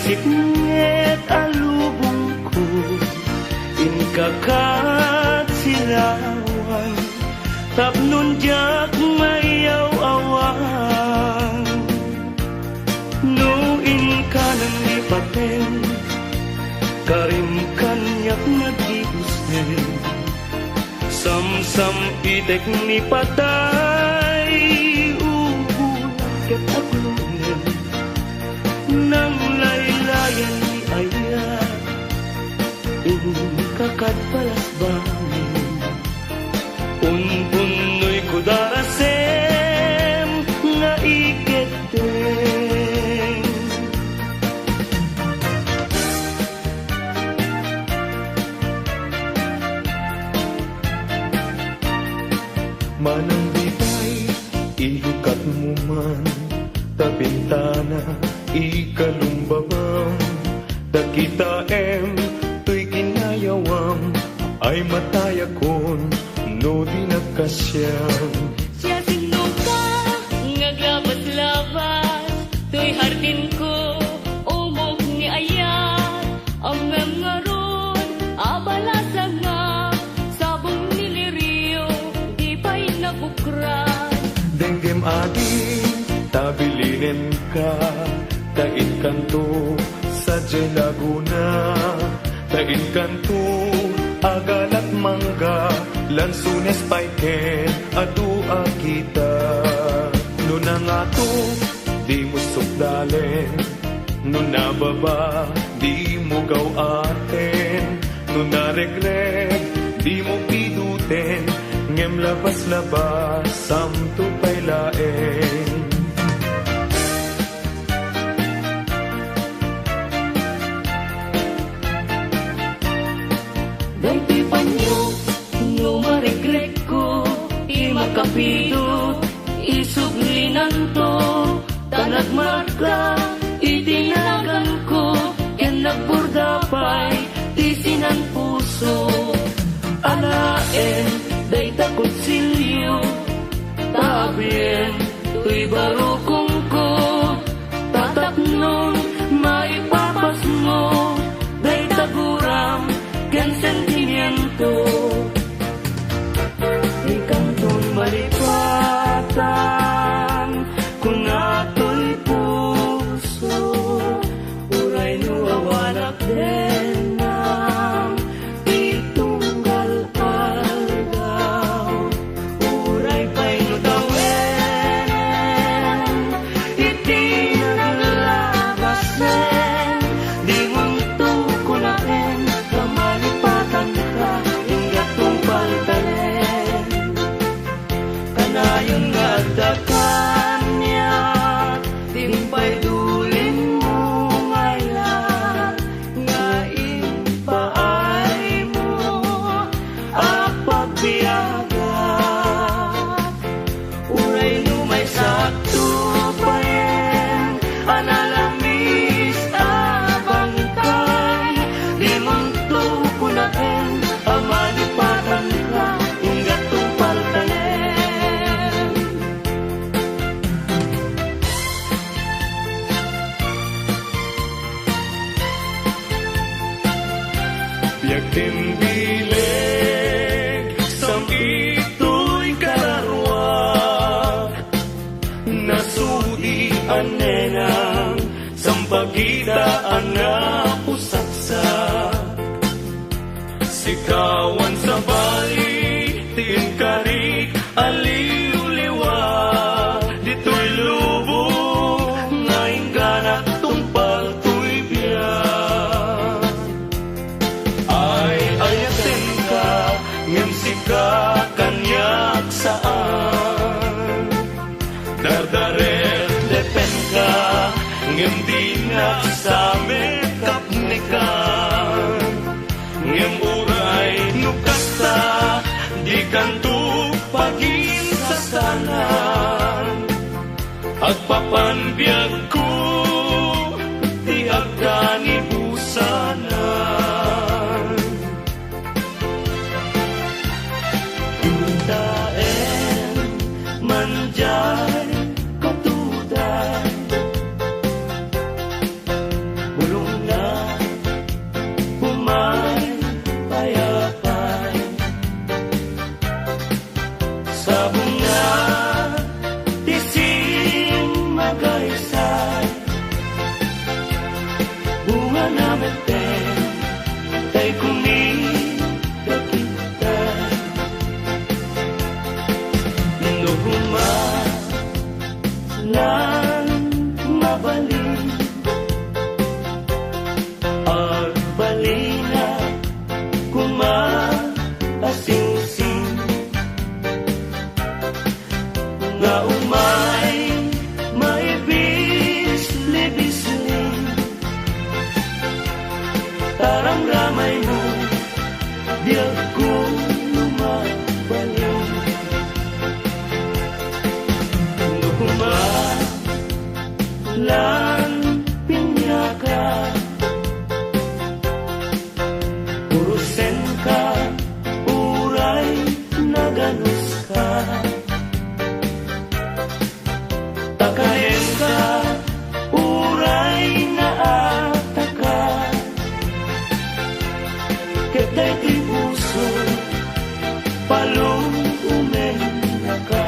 siknget alubong ko, inkakat silawan, tapnon jak mayaw awan. No inka nang lipaten, karim kanyak nag-iusin, sam-sam itek ni patay, ubulan ket aglunen, nang laylayan ni aya, inkakat palasbanin, unpunoy ko darasem nga iketeng. Manang bitay, ilukat mo man, ta bintana, ikalumbabang, ta kita tuy kinayawam, ay mataya kon, no di nagkasyang. Siya sino ka, ngaglabas-labas, tuy hardin ko, umog ni ayat, ang ngaron, abalasa nga, sabong niliriyo, di pa'y nabukran. Denggem ading, tabilinin ka, tain kanto, sa Jay Laguna, tain kanto, agalat mangga, lansunes paiken, adua kita. No na nga to, di mo sukdalen, no nababa, di mo gawaten, no naregret, di mo piduten, ngem labas-labas, samto pailaen. Dahiti panyo, no maregret ko, imakapidot, isuglinan to, tanagmarka, itinagan ko, yan nagburdapay, tisinan puso. Alaen, day takot silyo, tabien, tuy barukong ko, tataknon, maipapas mo, day taguram, ken sentimiento. Ikantong malipatan, kung ato'y puso, uray no awanak din ng itunggal algaw. Uray pa'y no tawenen, iti naglalabasen, di mong tukunain, kamalipatan ka, ingatong paltalen. Kanayon nga dakan niya, timpay dulin mo ngayon, nga ipaay mo, apagbiyagat. Uray lumay sakto payen, analamis abangkay, di mong tukunain, amalipatan ka, ingatong paltalen. Biag din bileg, sam ito'y kararwak, nasudi ang nenang, sampagitaan na pusaksak. Sikawan sa bali, tinkarik, aliw-liwa, dito'y lubong, ngayon ganak tumpal to'y biyak. Ay ayaten ka, ngem sika kanyak saan, dardarer depen ka, ngem di nagsame kapnikan, ngem uray nukasta, di kanto paginsasanan, agpapanbiyag ko, di agani busanan. Daen manjay katudan, bulong umay maibis-libisling taramramay mo di ako lumabalik nukumalan pinyaka urusen ka uray naganus ka takayen ka uray naataka ketay ti puso palong umenya ka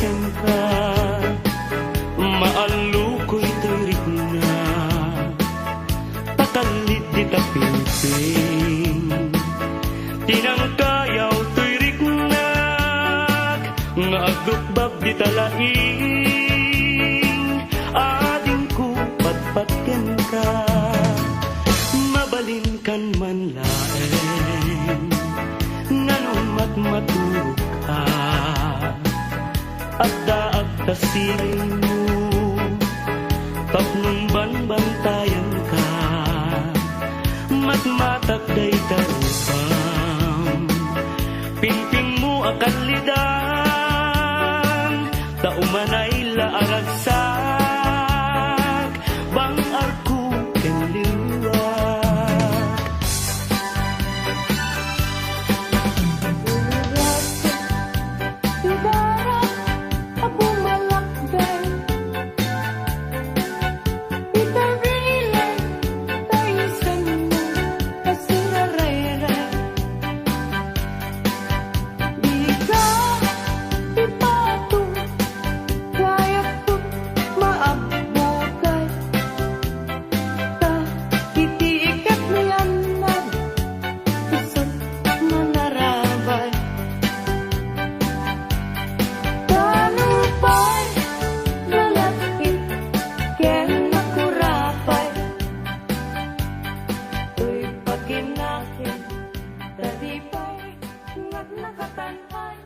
ken ka maalukoy tirik na patalit di tapimping tinangkayaw tirik na nga agdukbab di talaing ading ko patpatken ka mabalin kan man laeng nganumat maturog ka at daag tasay mo tapnon banbantayan ka matmatak day tarupam pimping mo akalidan taumanay laaragsak bang arko ken liwat Ibarat ako malakday Itarile tayo sa mo kasi narayray Di ka ipato kaya ko maabukay Ta itiikat niyanag isang manarabay Tanupay, lalapit, ken makurapay Uy paginakin, talipay, ngag nakatanhay